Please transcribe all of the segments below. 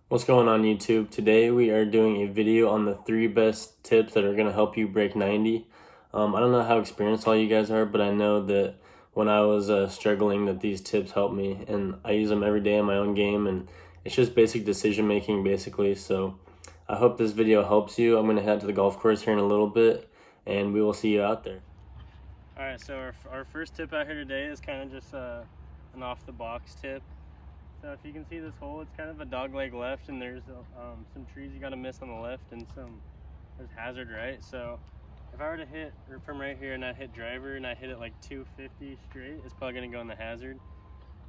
What's going on YouTube? Today we are doing a video on the 3 best tips that are going to help you break 90. I don't know how experienced all you guys are, but I know that when I was struggling that these tips helped me, and I use them every day in my own game, and it's just basic decision making basically. So I hope this video helps you. I'm going to head to the golf course here in a little bit, and we will see you out there. Alright, so our first tip out here today is kind of just an off the box tip. So if you can see this hole, it's kind of a dog leg left, and there's some trees you got to miss on the left, and there's hazard right. So if I were to hit from right here and I hit driver and I hit it like 250 straight, it's probably going to go in the hazard.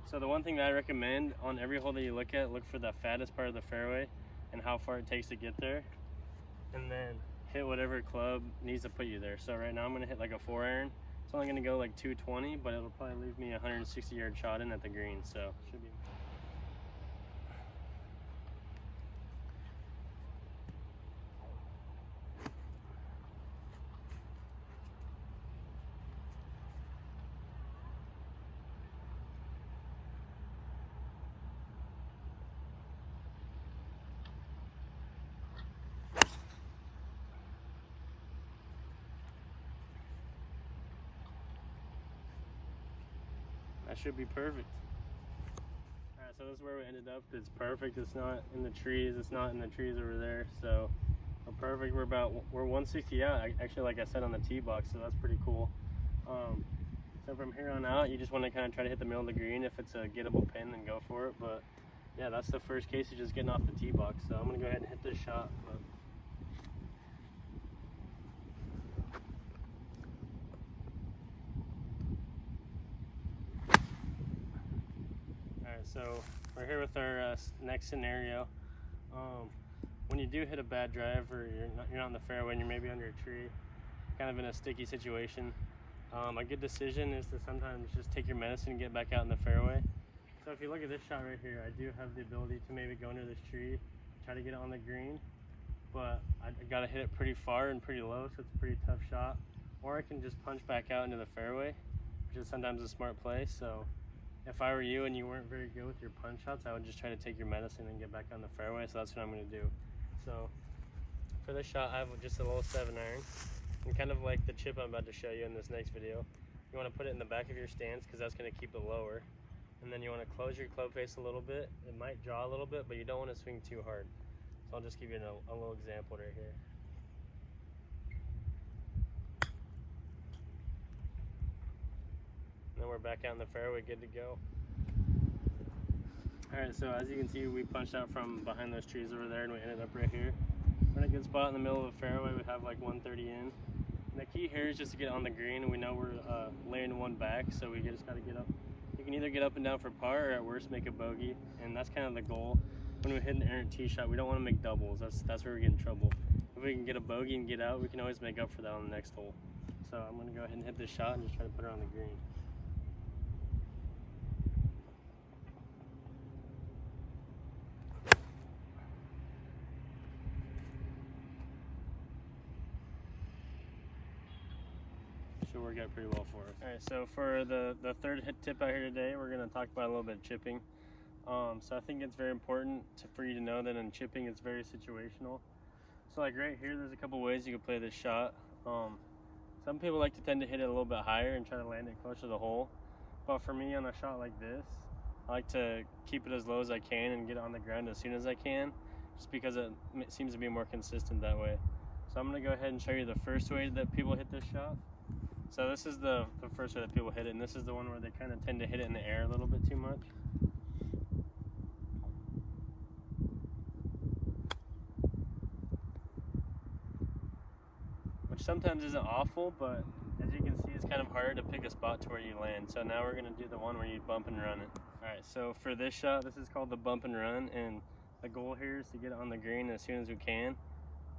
So the one thing that I recommend on every hole that you look at, look for the fattest part of the fairway and how far it takes to get there, and then hit whatever club needs to put you there. So right now I'm going to hit like a 4-iron. It's only going to go like 220, but it'll probably leave me a 160-yard shot in at the green. So should be. That should be perfect. Alright, so this is where we ended up. It's perfect. It's not in the trees. It's not in the trees over there. So we're perfect. We're 160 out. Actually, like I said on the tee box, so that's pretty cool. So from here on out, you just want to kind of try to hit the middle of the green. If it's a gettable pin, then go for it. But yeah, that's the first case. You're just getting off the tee box. So I'm gonna go ahead and hit this shot. So we're here with our next scenario. When you do hit a bad drive, or you're not in the fairway and you're maybe under a tree, kind of in a sticky situation, a good decision is to sometimes just take your medicine and get back out in the fairway. So if you look at this shot right here, I do have the ability to maybe go under this tree, try to get it on the green, but I got to hit it pretty far and pretty low, so it's a pretty tough shot. Or I can just punch back out into the fairway, which is sometimes a smart play. So if I were you and you weren't very good with your punch shots, I would just try to take your medicine and get back on the fairway. So that's what I'm going to do. So for this shot, I have just a little 7-iron, and kind of like the chip I'm about to show you in this next video, you want to put it in the back of your stance because that's going to keep it lower. And then you want to close your club face a little bit. It might draw a little bit, but you don't want to swing too hard. So I'll just give you a little example right here. And then we're back out in the fairway, good to go. Alright, so as you can see, we punched out from behind those trees over there and we ended up right here. We're in a good spot in the middle of the fairway. We have like 130 in. And the key here is just to get on the green, and we know we're laying one back, so we just got to get up. You can either get up and down for par, or at worst make a bogey, and that's kind of the goal. When we hit an errant tee shot, we don't want to make doubles. That's where we get in trouble. If we can get a bogey and get out, we can always make up for that on the next hole. So I'm going to go ahead and hit this shot and just try to put her on the green. Should work out pretty well for us. Alright, so for the third hit tip out here today, we're going to talk about a little bit of chipping. So I think it's very important for you to know that in chipping it's very situational. So like right here, there's a couple ways you can play this shot. Some people like to tend to hit it a little bit higher and try to land it closer to the hole. But for me, on a shot like this, I like to keep it as low as I can and get it on the ground as soon as I can, just because it seems to be more consistent that way. So I'm going to go ahead and show you the first way that people hit this shot. So this is the first way that people hit it, and this is the one where they kind of tend to hit it in the air a little bit too much. Which sometimes isn't awful, but as you can see, it's kind of hard to pick a spot to where you land. So now we're going to do the one where you bump and run it. Alright, so for this shot, this is called the bump and run, and the goal here is to get it on the green as soon as we can.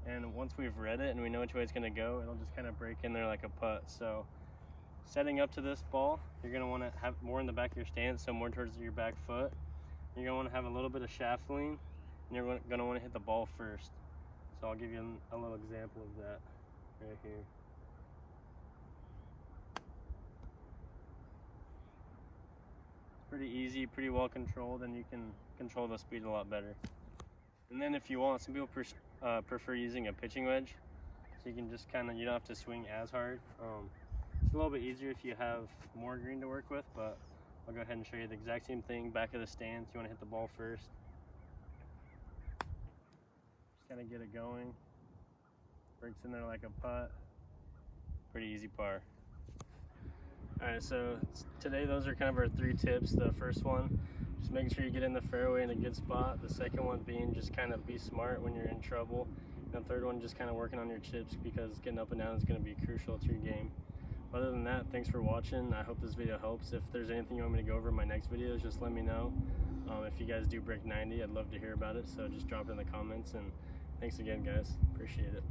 And once we've read it and we know which way it's going to go, it'll just kind of break in there like a putt. So setting up to this ball, you're going to want to have more in the back of your stance, so more towards your back foot. You're going to want to have a little bit of shaft lean, and you're going to want to hit the ball first. So I'll give you a little example of that right here. Pretty easy, pretty well controlled, and you can control the speed a lot better. And then if you want, some people prefer using a pitching wedge, so you can just kind of, you don't have to swing as hard. It's a little bit easier if you have more green to work with, but I'll go ahead and show you the exact same thing. Back of the stance, you want to hit the ball first. Just kind of get it going. Breaks in there like a putt. Pretty easy par. Alright, so today those are kind of our 3 tips. The first one, just making sure you get in the fairway in a good spot. The second one being just kind of be smart when you're in trouble. And the third one, just kind of working on your chips, because getting up and down is going to be crucial to your game. Other than that, thanks for watching. I hope this video helps. If there's anything you want me to go over in my next videos, just let me know. If you guys do break 90, I'd love to hear about it, so just drop it in the comments. And thanks again, guys. Appreciate it.